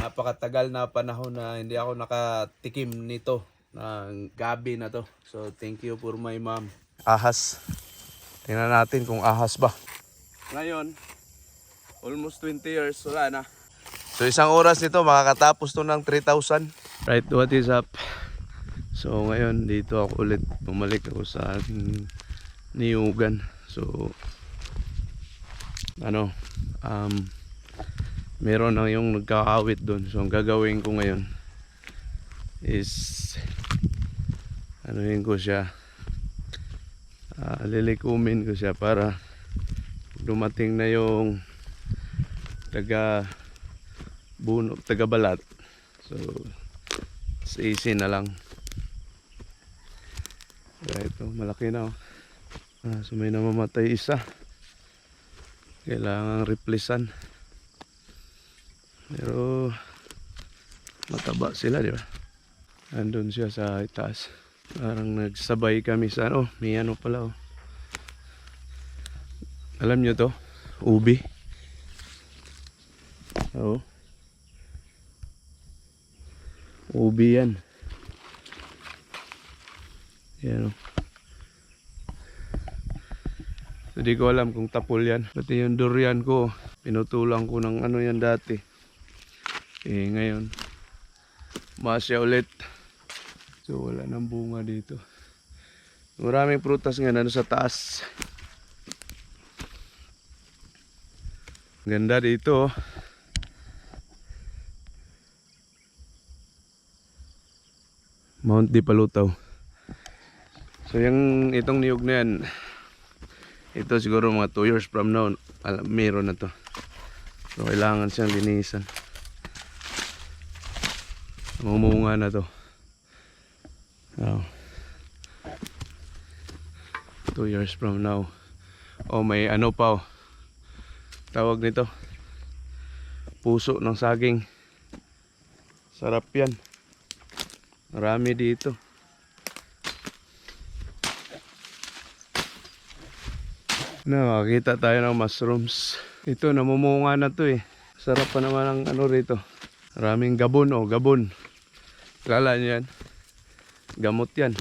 napakatagal na panahon na hindi ako nakatikim nito ng gabi na to. So thank you for my mom. Ahas. Tingnan natin kung ahas ba. Ngayon, almost 20 years wala na. So isang oras nito makakatapos to ng 3,000. Right, what is up? So ngayon dito ako ulit bumalik ako sa Niyugan. So meron na yung nagkakawit doon. So ang gagawin ko ngayon is anuhin ko siya, lilikumin ko siya para dumating na yung taga balat. So easy na lang. Ito malaki na. So may namamatay isa. Kailangang replacean. Pero mataba sila, di ba? Andun siya sa itaas. Parang nagsabay kami sa may pala. Alam nyo to? Ubi. Oo. Ubi yan. Yan. Hindi ko alam kung tapol yan. Pati yung durian ko, pinutulang ko ng yan dati. Ngayon, masya ulit. So wala nang bunga dito. Maraming prutas nga sa taas. Ganda dito. Mount Dipalutaw. So itong niyog na yan, ito siguro mga 2 years from now, meron na to. So kailangan siyang linisan. Mamunga na to. 2 years from now. May pa tawag nito, puso ng saging. Sarap yan. Marami dito. Nakakita tayo ng mushrooms. Ito namumunga na to eh. Sarap pa naman ang rito. Maraming gabon gabon. Kala nyo yan, gamot yan.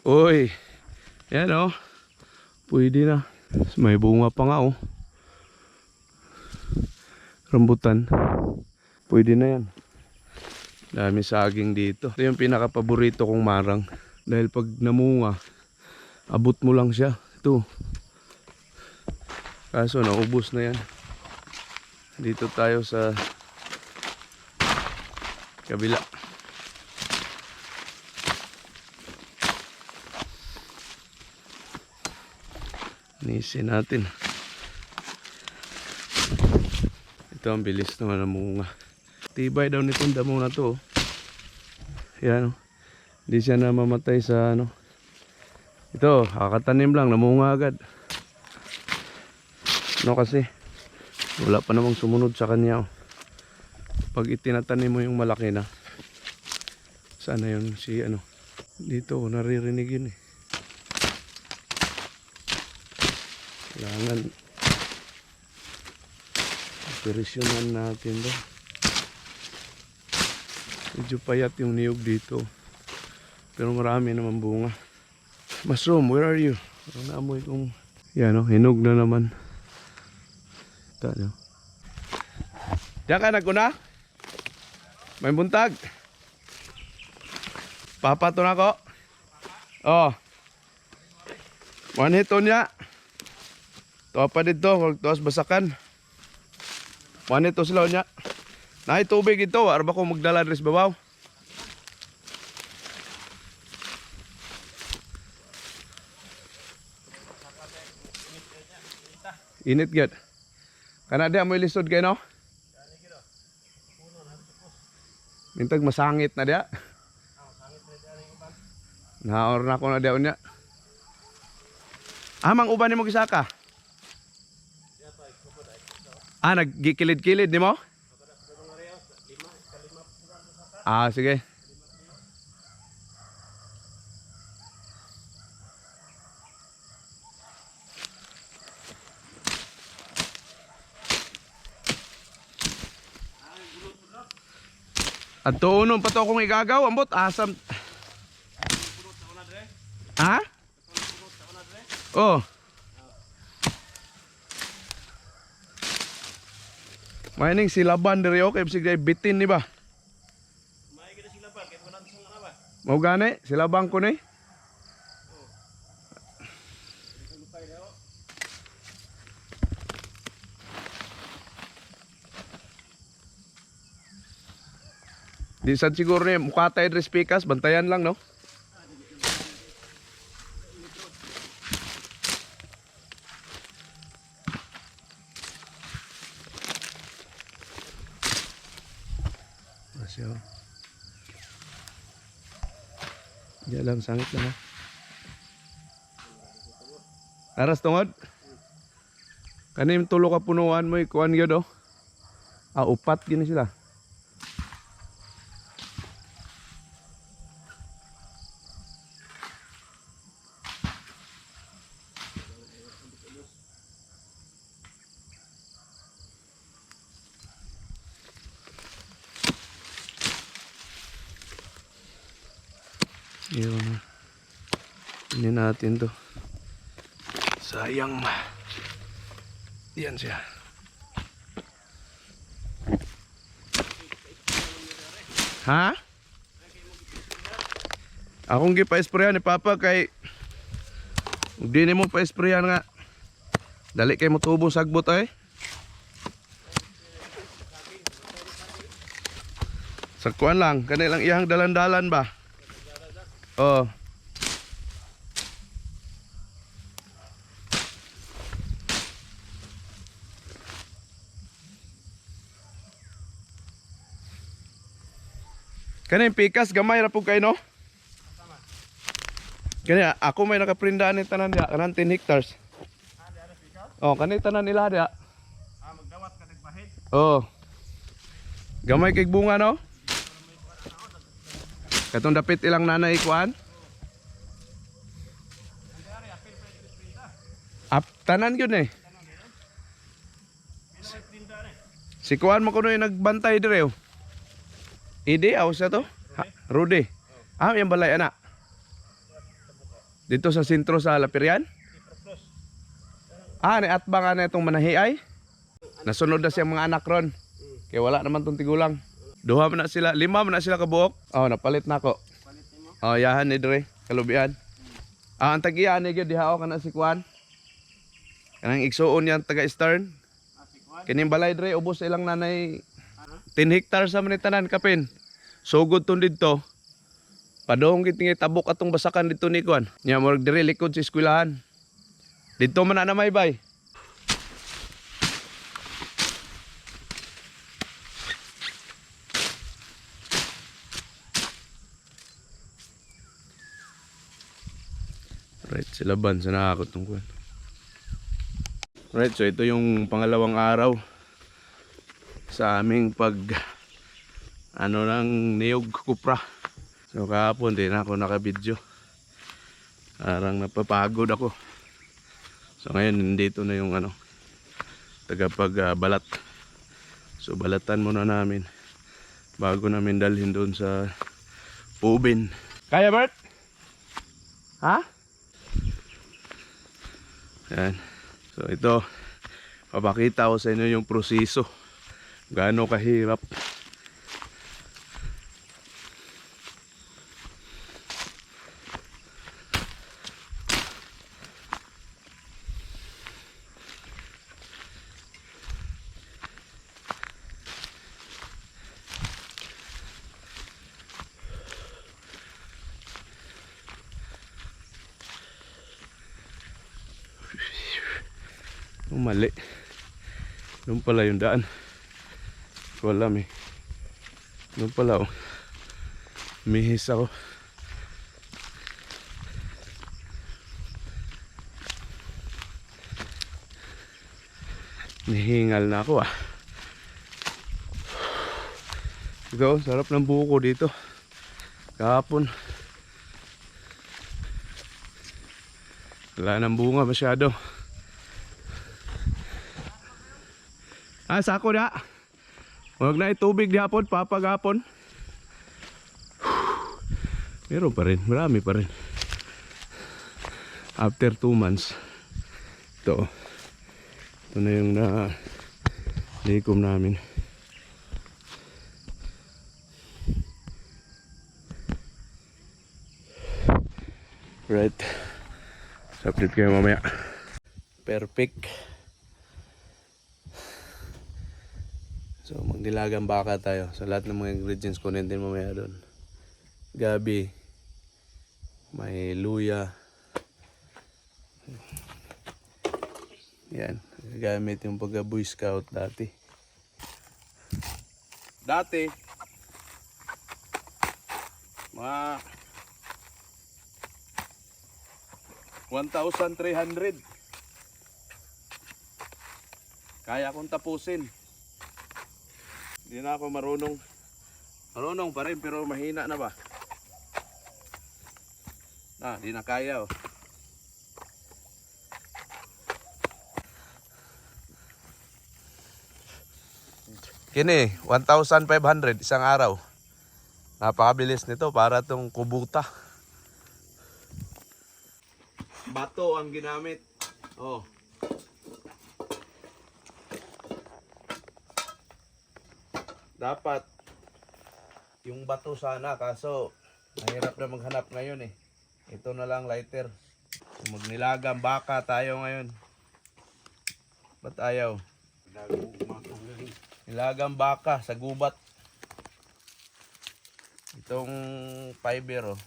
Uy, yan pwede na. May bunga pa nga rambutan. Pwede na yan. Dami saging dito. Ito yung pinaka-paborito kong marang. Dahil pag namunga, abot mo lang siya. Ito. Kaso naubos na yan. Dito tayo sa kabila. Nisin natin. Ito ang bilis naman namunga. Tibay daw nitong damo na to. Yan Hindi siya namamatay sa Ito, kakatanim lang, namunga agad. Kasi wala pa namang sumunod sa kanya. Pag itinatanim mo yung malaki na, sana yun si dito naririnig yun eh. Kailangan operasyonan natin daw. Medyo payat yung niyog dito, pero marami naman bunga. Mushroom, where are you? Ang naamoy kong hinog na naman. Diyan ka naguna? May buntag. Papato na ko. Manito niya. Tuwa pa dito, huwag tuwas basakan. Manito sila niya. Nahay tubig ito, arba ko magdala rin sa babaw. Init gad. Kana dia mo ilisod kay Mintag masangit na dia. Naor na ko na dia unya. Amang uban nimo gisaka? Naggikilid-kilid nimo? Sige. At tuunon pa to akong igagaw, ambot asam. Ha? Oh. Mining silaban diri okay bisig day bitin ni ba? May gid silaban kay wala sa nga ba? Mao gani silabang ko ni. Di sad siguro ni mukha tayo dres pikas, bantayan lang no. Masya. Diyan lang sangit lang ha. Aras tungod. Kanim tulo ka punuan mo ikuan gyud oh. Ah upat gini sila. Yun. Ini natin to. Sayang. Yan siya. Ha? Akong gipa-sprayan ni Papa kay di ni mo pa-sprayan nga. Dali kay mo tubo sagbot ay. Sakuan lang, kanilang iyang dalan-dalan ba? Oh. Kani pikas gamay ra pug kay no? Kani ako may nakaprindaan ni tanan dia, kanan 10 hectares. Oh, kani tanan nila dia. Magdawat ka tigpahid. Oh. Gamay kay bunga no? Katong dapit ilang nanay kuan. Tanan yun eh. Si kuan mo kuno yung nagbantay dire oh. Ide aw sa to? Rudy. Ah, yung balay anak. Dito sa sentro sa Lapirian? Ah, ni atbang ana itong manahi ay. Nasunod na siyang mga anak ron. Kaya wala naman tong tigulang. Duha man na sila, 5 man na sila kabuok. Oh, napalit na ako. Oh, yahan ni dire, kalubian. Ah, ang tagiya ni gyud diha kana si kuan. Kanang igsuon yan taga Eastern. Kining balay dire ubos sa ilang nanay 10 hectares sa manitanan kapin. Sugod ton didto. Padong gitingi tabok atong basakan dito ni kuan. Nya mo dire likod sa eskwelahan. Dito man na may bay. Right, sila ban sa nakakot tong kuan. Right, so ito yung pangalawang araw sa aming pag ng niyog kupra. So kahapon din ako naka-video. Parang napapagod ako. So ngayon nandito na yung tagapag-balat. So balatan muna namin bago namin dalhin doon sa ubin. Kaya Bert? Ha? Yan. So ito, papakita ko sa inyo yung proseso. Gaano kahirap. Mali. Doon pala yung daan. Wala eh. Doon pala oh. Mihis ako. Nihingal na ako ah. Ito, sarap ng buko dito. Kahapon. Wala nang bunga masyado. Ah, sako na. Huwag na itubig di hapon, papagapon. Meron pa rin, marami pa rin. After 2 months, ito na yung likom namin. Right. So update kayo mamaya. Perfect. So magnilagang baka tayo. So lahat ng mga ingredients kunin din mamaya doon. Gabi, may luya. Yan, gamit yung pagka Boy Scout dati. Mga 1,300. Kaya kong tapusin. Hindi na ako marunong. Marunong pa rin pero mahina na ba? Di na kaya oh. Kini, 1,500 isang araw. Napakabilis nito para tong kubuta. Bato ang ginamit. Oh. Dapat yung bato sana kaso mahirap na maghanap ngayon eh. Ito na lang lighter. Magnilagang baka tayo ngayon. Ba't ayaw? Nilagang baka sa gubat. Itong fiber oh.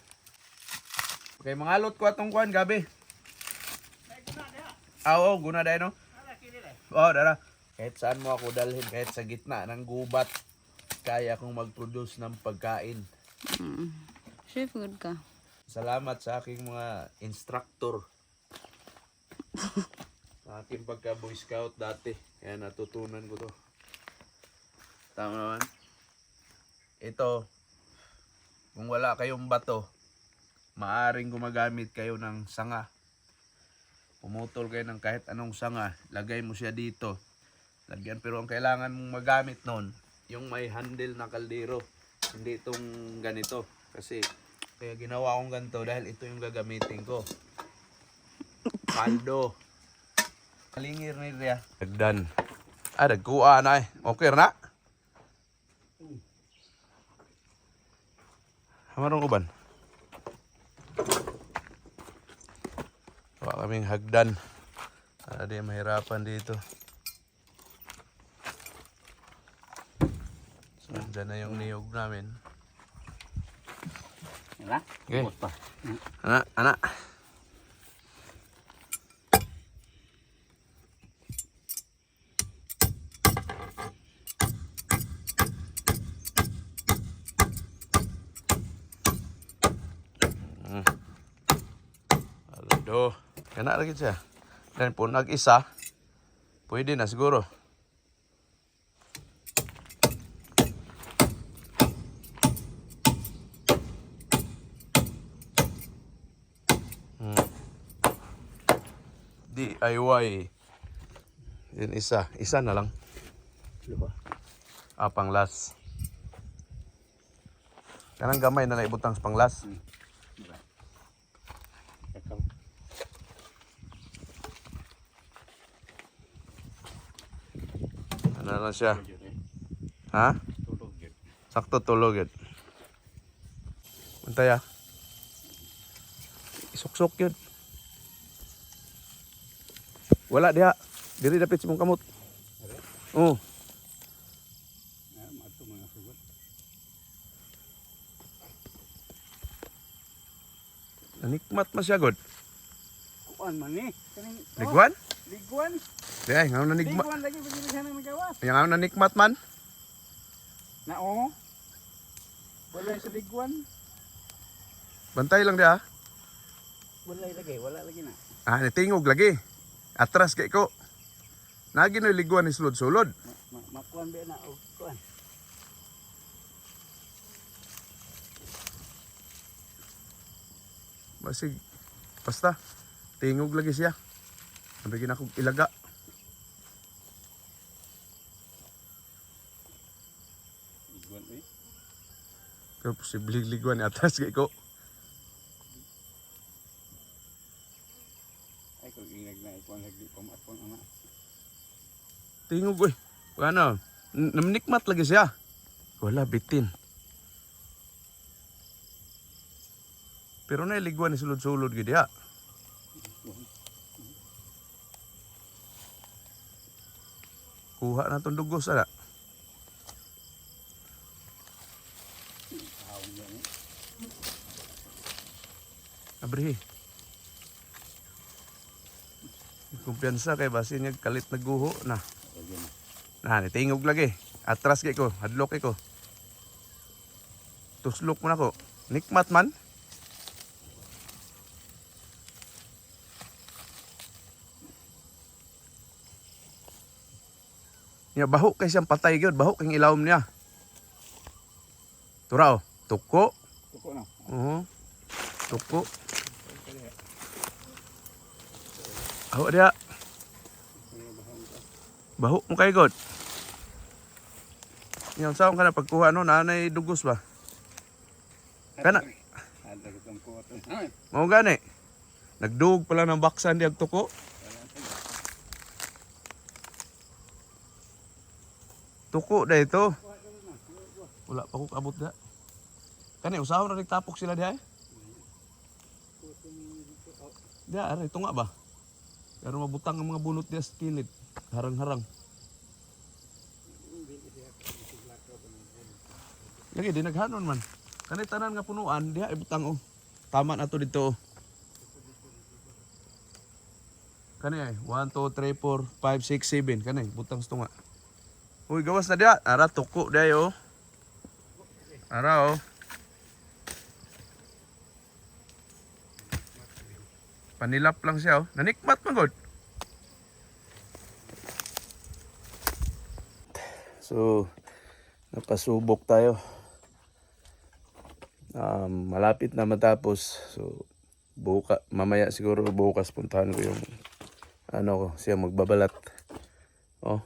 Okay, mangalot ko atong kuan gabi. Oo, guna dahil no? Oo, dara. Kahit saan mo ako dalhin, kahit sa gitna ng gubat, kaya akong mag-produce ng pagkain. Chef, good ka. Salamat sa aking mga instructor. Sa aking pagka Boy Scout dati. Kaya natutunan ko to. Tama naman. Ito, kung wala kayong bato, maaring gumagamit kayo ng sanga. Pumutol kayo ng kahit anong sanga, lagay mo siya dito. Lagyan, pero ang kailangan mong magamit nun, yung may handle na kaldero. Hindi itong ganito. Kasi, kaya ginawa kong ganito dahil ito yung gagamitin ko. Paldo. Malingir ni Ria. Dagdan. Dagkuha na eh. Okay na? Hamarong uban. Wala kaming hagdan. Para di mahirapan dito. So, dyan na yung niyog namin. Wala? Okay. Pa. Anak. Aldo. Kena lagi siya. Dan pun nag-isa, pwede na siguro. DIY. Yan isa. Isa na lang. Panglas. Kanang gamay na naibutang sa panglas. Ano lang siya? Ha? Sakto tulog yun. Untay Isok-sok yun. Wala diha. Diri dapit si mong kamot. Oo. Nanikmat masyagod. Kuan man ni. Ligwan? Liguan. Dahil, ngayon nanikmat. Liguan lagi begini sana magawas. Ngayon nanikmat man. Na o. Wala sa liguan. Bantay lang diha. Wala lagi na. Natingog lagi. Atras kay ko. Nagi no liguan ni sulod-sulod. Makuan ba na og kuan. Basig. Basta. Tingog lagi siya. Nabigyan akong ilaga. Liguan eh. Pero posibleng liguan ni atras kay ko. tingog eh. Ano? Namnikmat lagi siya. Wala, bitin. Pero nailigwan ni sulod-sulod gid ya. Kuha na itong dugos, ala. Abrihi. Kumpiyansa kay basin niya kalit nagguho na. Nah, tingog lagi. Atras kay ko, hadlok kay ko. Tuslok mo na ko. Nikmat man. Ya baho kay siyang patay gyud, baho kay ilawom niya. Turaw, tuko. Tuko na. Oo. Tuko. Baho dia. Baho mo kay god. Yung saan ka na pagkuha no, nanay dugos ba? Kana. Ada kitong kuwato. Mao gani. Nagdug pala ng baksan di ag tuko. Tuko da ito. Wala pa ko kabot da. Kani usahon na nagtapok sila diha. Diha ari tunga ba? Pero mabutang ang mga bunot diha sa kilid. Harang-harang. Lagi di naghanon man. Kani tanan nga punuan diha ibutang oh. Tama na to dito. Kani ay 1 2 3 4 5 6 7 kani butang sa tunga. Uy, gawas na diya. Ara, tuko dayo. Ara, oh. Panilap lang siya, oh. Nanikmat magod. So, napasubok tayo. Malapit na matapos. So, mamaya siguro bukas puntahan ko yung ano ko, siya magbabalat. Oh.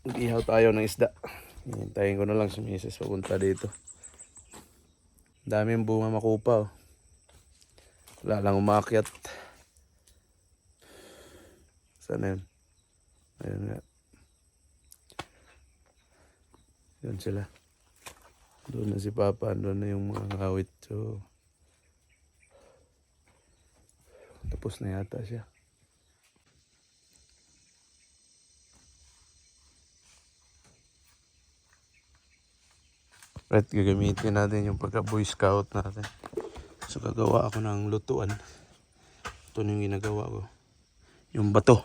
Mag-ihaw tayo ng isda. Hintayin ko na lang si Mrs. papunta dito. Daming bunga makupa. Oh. Wala lang umakyat. Sana yun? Ayun nga. Yun sila. Doon na si Papa. Doon na yung mga ngawit. So, tapos na yata siya. Right, gagamitin natin yung pagka-boy scout natin. So, gagawa ako ng lutuan. Ito na yung ginagawa ko. Yung bato.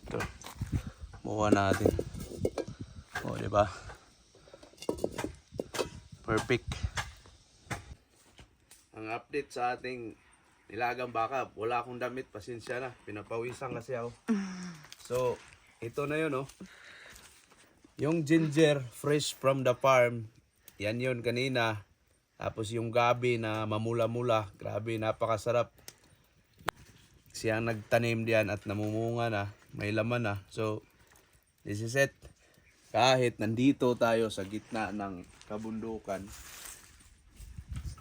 Ito. Muha natin. O, diba? Perfect. Ang update sa ating nilagang baka. Wala akong damit. Pasensya na. Pinapawisan kasi ako. So, ito na yun, oh. Yung ginger fresh from the farm, yan yun kanina. Tapos yung gabi na mamula-mula, grabe napakasarap. Siya nagtanim diyan at namumunga na, may laman na. So, this is it. Kahit nandito tayo sa gitna ng kabundukan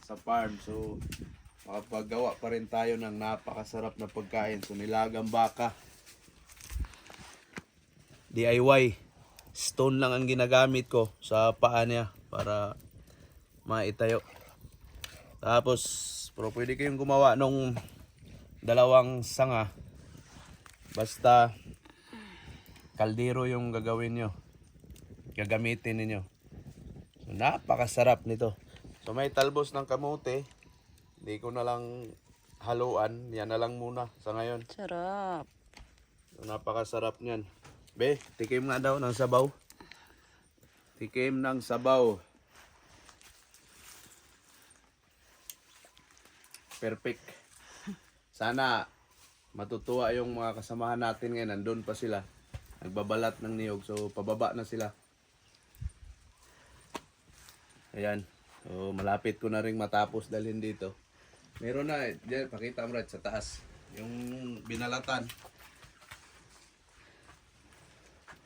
sa farm, so makapagawa pa rin tayo ng napakasarap na pagkain. So, nilagang baka. DIY. Stone lang ang ginagamit ko sa paa niya para maitayo. Tapos, pero pwede kayong gumawa nung dalawang sanga. Basta kaldero yung gagawin nyo. Gagamitin ninyo. So, napakasarap nito. So, may talbos ng kamote. Hindi ko na lang haluan. Yan na lang muna sa ngayon. Sarap. So, napakasarap niyan. Be, tikim nga daw ng sabaw. Tikim ng sabaw. Perfect. Sana matutuwa yung mga kasamahan natin ngayon. Nandun pa sila. Nagbabalat ng niyog. So, pababa na sila. Ayan. So, malapit ko na rin matapos dalhin dito. Meron na. Diyan, pakita mo rin sa taas. Yung binalatan.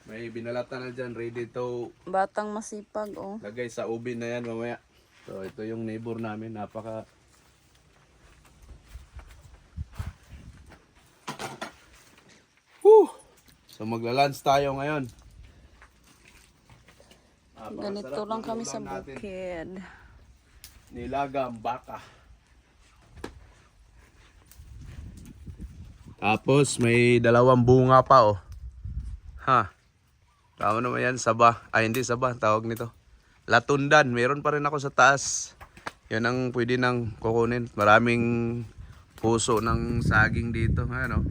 May binalatan na dyan, ready to Batang masipag, oh. lagay sa ubin na yan mamaya. So ito yung neighbor namin, napaka So magla-lunch tayo ngayon. Ganito Napakasarap lang ng kami ulam sa natin. bukid. Nilagang baka. Tapos may dalawang bunga pa oh. Ha. Tama naman yan, saba. Ay hindi saba, tawag nito. Latundan, meron pa rin ako sa taas. Yan ang pwede nang kukunin. Maraming puso ng saging dito. Ayan oh.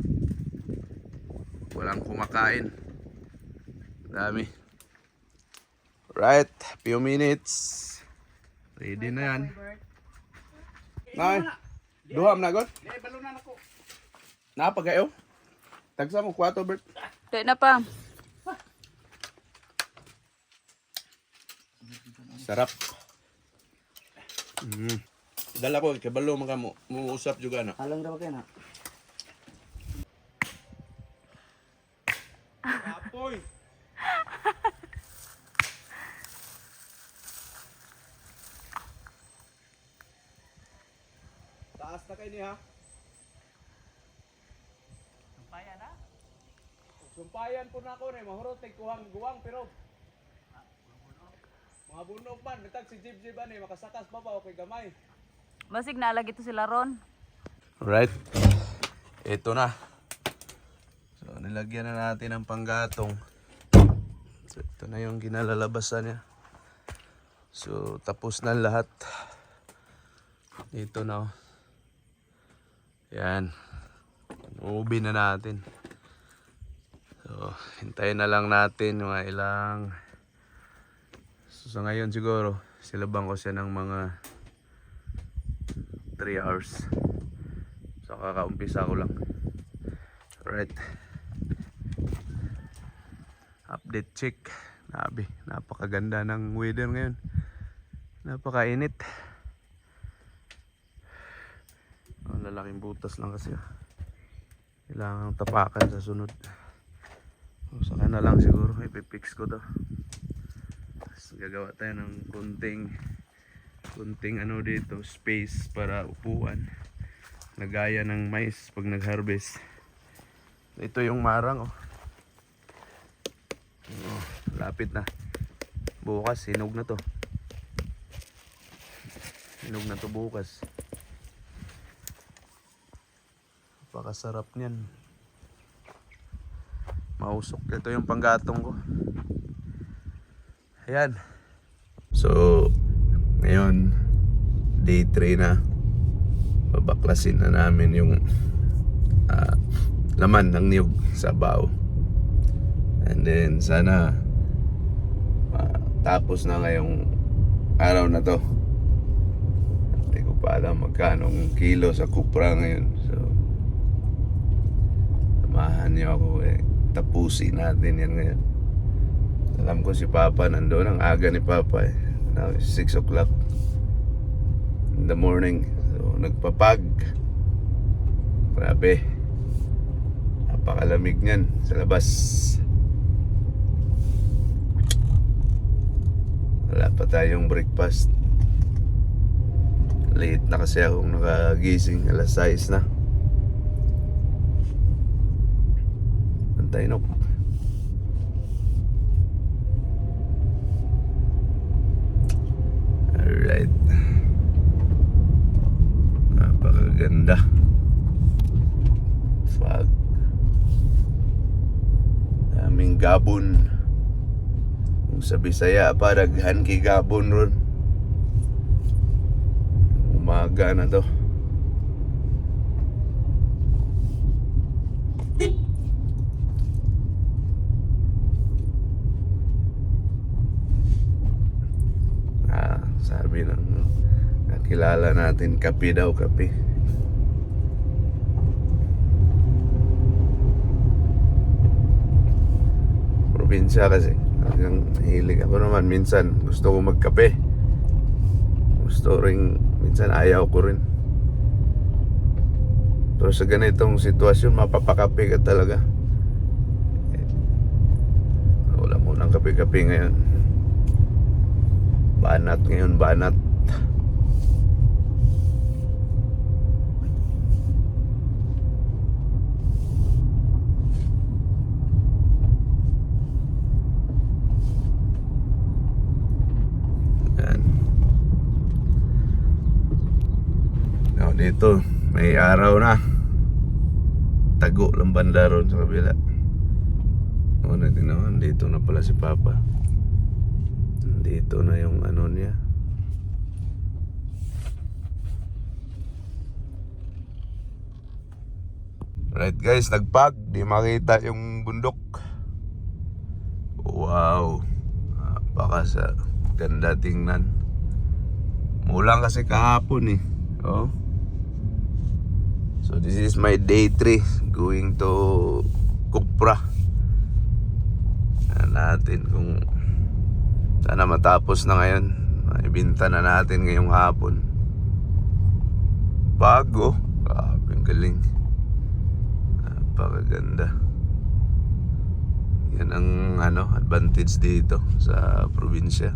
Walang kumakain. Dami. Right, few minutes. Ready na yan. Nay, duham na god? Napagayo? Tagsa mo, 4 Bert. Di na pa. Sarap. Dala ko, kabalo mga mo usap juga na. Alang daw kayo na. Apoy! Taas na kayo niya. Sumpayan na? Sumpayan po na ako na. Mahurot ay kuhang guwang pero mga bunog man. Bitag si Jib ani makasakas pa ba o kay gamay. Basig nalagi to sila ron. Alright. Ito na. So nilagyan na natin ng panggatong. So ito na yung ginalalabasan niya. So tapos na lahat. Dito na oh. Yan. Ubi na natin. So hintayin na lang natin mga ilang. So sa ngayon siguro silabang ko siya ng mga 3 hours. So kakaumpisa ko lang. Alright. Update check. Nabi, napakaganda ng weather ngayon. Napakainit. Ang lalaking butas lang kasi. Kailangan tapakan sa sunod. So, saka na lang siguro. Ipipix ko to. Tapos gagawa tayo ng kunting ano dito, space para upuan. Nagaya ng mais pag nag-harvest. Ito yung marang oh. Oh, lapit na. Bukas, hinog na to. Hinog na to bukas. Napakasarap niyan. Mausok. Ito yung panggatong ko. Ayan. So, ngayon, day 3 na. Babaklasin na namin yung laman ng niyog sa bao. And then, sana tapos na ngayong araw na to. Hindi ko pa alam magkanong kilo sa kupra ngayon. So, samahan niyo ako tapusin natin yan ngayon. Alam ko si Papa nandoon. Ang aga ni Papa Now it's 6 o'clock in the morning. So nagpapag. Grabe. Napakalamig niyan sa labas. Wala pa tayong breakfast. Late na kasi akong nakagising. Alas 6 na. Antay no. Alright. Napakaganda. Fog. Daming gabon. Kung sa Bisaya paraghan kay gabon ron. Umaga na to. Sabi ng nakilala natin, kape daw, kape. Probinsya kasi. Hanggang hilig ako naman. Minsan gusto ko magkape. Gusto rin, minsan ayaw ko rin. Pero sa ganitong sitwasyon, mapapakape ka talaga. Wala mo ng kape-kape ngayon. Banat ngayon, banat. Ito, may araw na. Tago lang banda ron sa kabila. O, natin dito na pala si Papa. Dito na yung ano niya. Right guys, nagpag. Di makita yung bundok. Wow. Baka sa ganda tingnan. Mulang kasi kahapon eh. Oh. So this is my day 3 going to Kupra. Natin kung sana matapos na ngayon. Ibinta na natin ngayong hapon. Bago. Grabe, ang galing. Napakaganda. Yan ang advantage dito sa probinsya.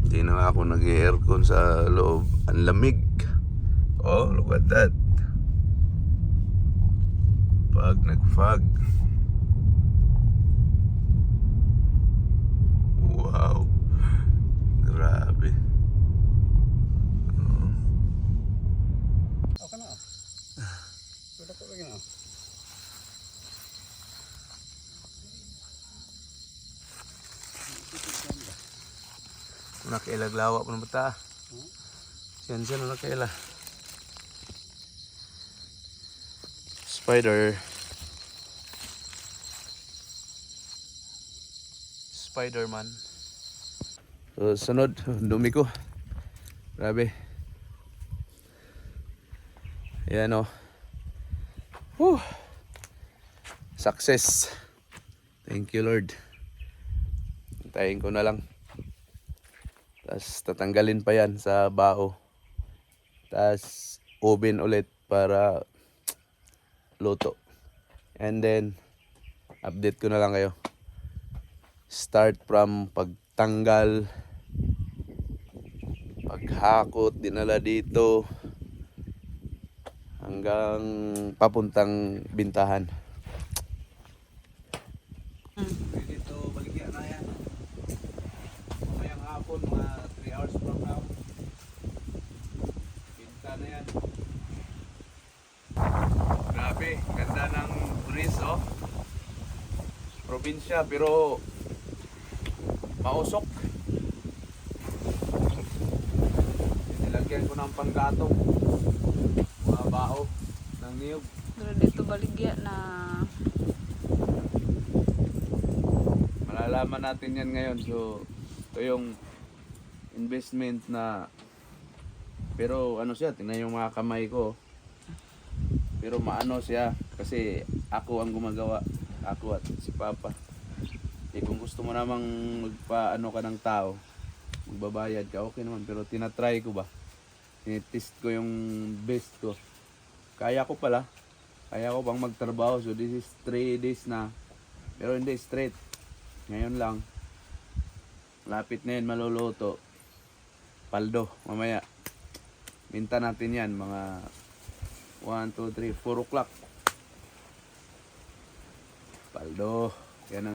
Hindi na ako nag-aircon sa loob. Ang lamig. Oh, look at that. Pag nag-fog. Wow. Grabe. Okay na. Sudah ko lagi na. Nakailag-lawa po ng bata. Siyan na nakaila. Spider. Spider-Man. So, sunod. Dumi ko. Grabe. Ayan o. Whew. Success. Thank you Lord. Hintayin ko na lang. Tapos tatanggalin pa yan sa bao. Tapos oven ulit para luto. And then update ko na lang kayo. Start from pagtanggal, paghakot, dinala dito hanggang papuntang bintahan. Dito baligyan na yan. Mamayang hapon, mga 3 hours from now. Binta na yan. Grabe, ganda ng breeze oh. Probinsya pero mausok. Nilagyan ko ng panggatong. Mga bao ng niyog. Pero dito baligya na Malalaman natin yan ngayon. So, ito yung investment na pero ano siya, tingnan yung mga kamay ko. Pero maano siya kasi ako ang gumagawa. Ako at si Papa. Eh, kung gusto mo namang magpaano ka ng tao, magbabayad ka, okay naman. Pero tinatry ko ba? Tinitest ko yung best ko. Kaya ko pala. Kaya ko bang magtrabaho. So this is 3 days na. Pero hindi straight. Ngayon lang. Lapit na yun maluluto. Paldo, mamaya. Minta natin yan mga 1, 2, 3, 4 o'clock. Paldo. Yan ang